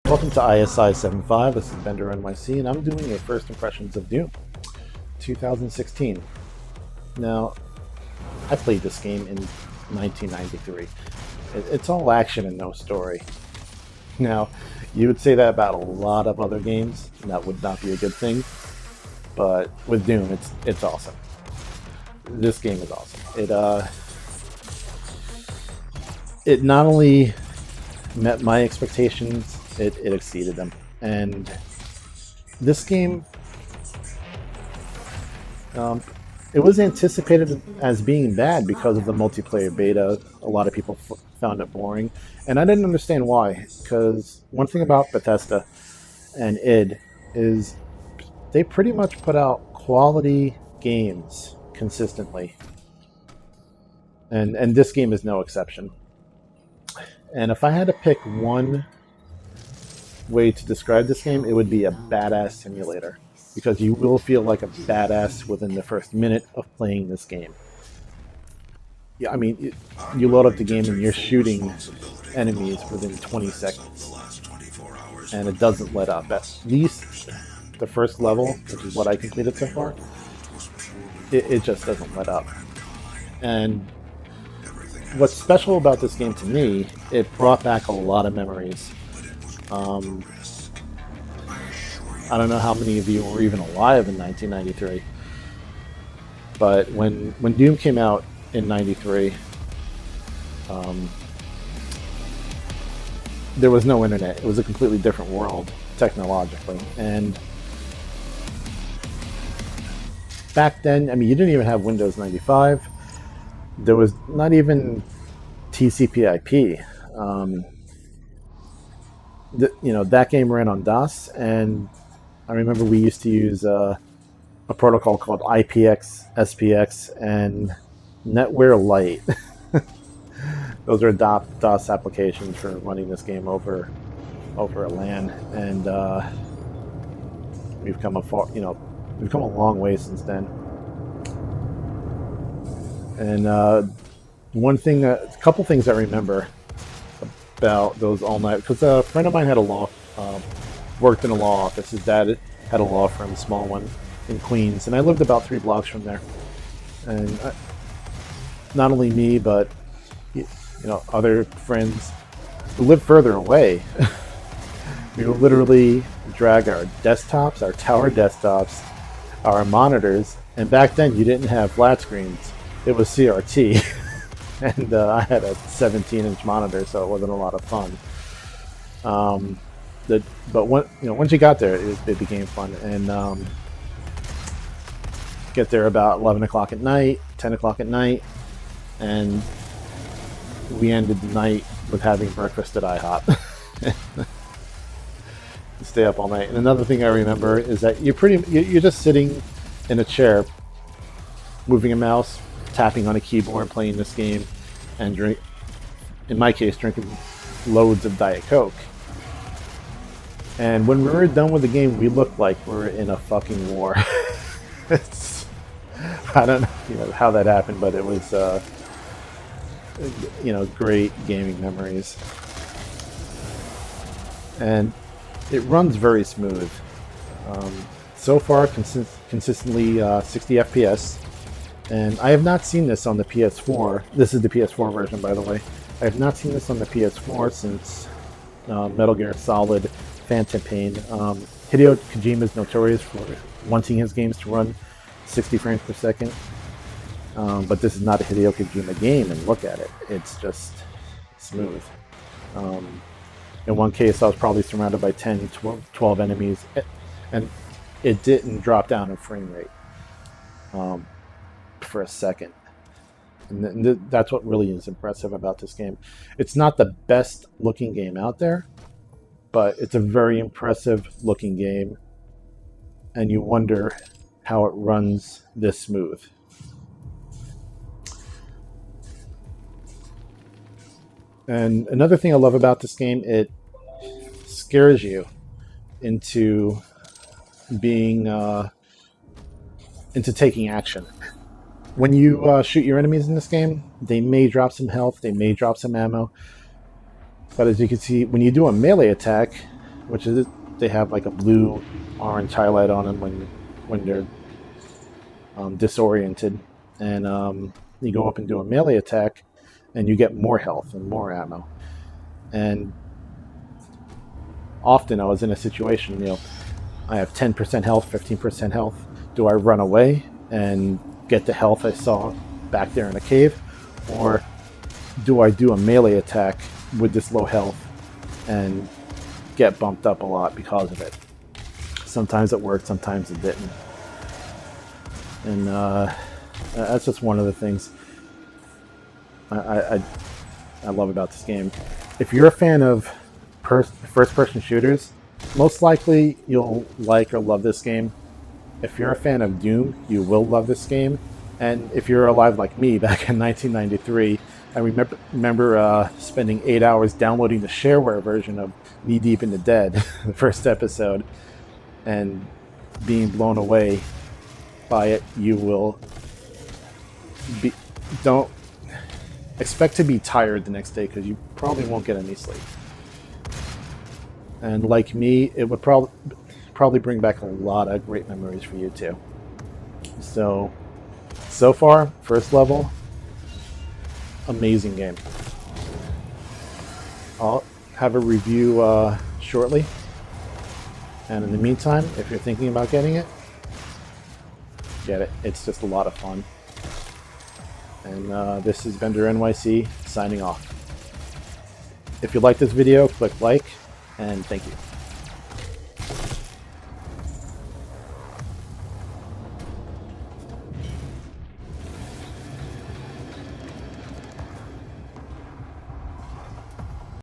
Welcome to ISI 75. This is Bender NYC, and I'm doing a first impressions of Doom 2016. Now, I played this game in 1993. It's all action and no story. Now, you would say that about a lot of other games, and that would not be a good thing. But with Doom, it's awesome. This game is awesome. It not only met my expectations, it exceeded them. And this game, it was anticipated as being bad because of the multiplayer beta. A lot of people found it boring, and I didn't understand why. Because one thing about Bethesda and id is they pretty much put out quality games consistently, and this game is no exception. And if I had to pick one way to describe this game, it would be a badass simulator, because you will feel like a badass within the first minute of playing this game. Yeah, I mean, you load up the game and you're shooting enemies within 20 seconds, and it doesn't let up. At least the first level, which is what I completed so far, it just doesn't let up. And what's special about this game to me, it brought back a lot of memories. I don't know how many of you were even alive in 1993, but when Doom came out in 93, there was no internet. It was a completely different world technologically, and back then, I mean, you didn't even have Windows 95. There was not even TCP/IP. That game ran on DOS, and I remember we used to use a protocol called IPX, SPX, and NetWare Lite. Those are DOS applications for running this game over a LAN, and we've come a long way since then. And a couple things I remember about those all night, because a friend of mine had worked in a law office. His dad had a law firm, a small one in Queens, and I lived about 3 blocks from there. And not only me, but other friends who lived further away, we would literally drag our desktops, our tower desktops, our monitors, and back then you didn't have flat screens. It was CRT, and I had a 17-inch monitor, so it wasn't a lot of fun. But once you got there, it became fun. And get there about 11 o'clock at night, 10 o'clock at night, and we ended the night with having breakfast at IHOP. Stay up all night. And another thing I remember is that you're just sitting in a chair, moving a mouse, tapping on a keyboard, playing this game, and in my case, drinking loads of Diet Coke. And when we were done with the game, we looked like we were in a fucking war. I don't know how that happened, but it was great gaming memories. And it runs very smooth. So far, consistently 60 FPS. And I have not seen this on the PS4. This is the PS4 version, by the way. I have not seen this on the PS4 since Metal Gear Solid Phantom Pain. Hideo Kojima is notorious for wanting his games to run 60 frames per second. But this is not a Hideo Kojima game, and look at it. It's just smooth. In one case, I was probably surrounded by 10, 12 enemies, and it didn't drop down in frame rate for a second. And that's what really is impressive about this game. It's not the best looking game out there, but it's a very impressive looking game, and you wonder how it runs this smooth. And another thing I love about this game, it scares you into taking action. When you shoot your enemies in this game, they may drop some health, they may drop some ammo, but as you can see, when you do a melee attack, which is they have like a blue orange highlight on them when they're disoriented, and you go up and do a melee attack, and you get more health and more ammo. And often I was in a situation, I have 10% health, 15% health. Do I run away and get the health I saw back there in the cave, or do I do a melee attack with this low health and get bumped up a lot because of it? Sometimes it worked, sometimes it didn't. And that's just one of the things I love about this game. If you're a fan of first-person shooters, most likely you'll like or love this game. If you're a fan of Doom, you will love this game. And if you're alive like me back in 1993, I remember spending 8 hours downloading the shareware version of Knee Deep in the Dead, the first episode, and being blown away by it. You will don't expect to be tired the next day, because you probably won't get any sleep. And like me, it would probably bring back a lot of great memories for you too. So far, first level, amazing game. I'll have a review shortly. And in the meantime, if you're thinking about getting it, get it. It's just a lot of fun. And this is Bender NYC signing off. If you like this video, click like, and thank you.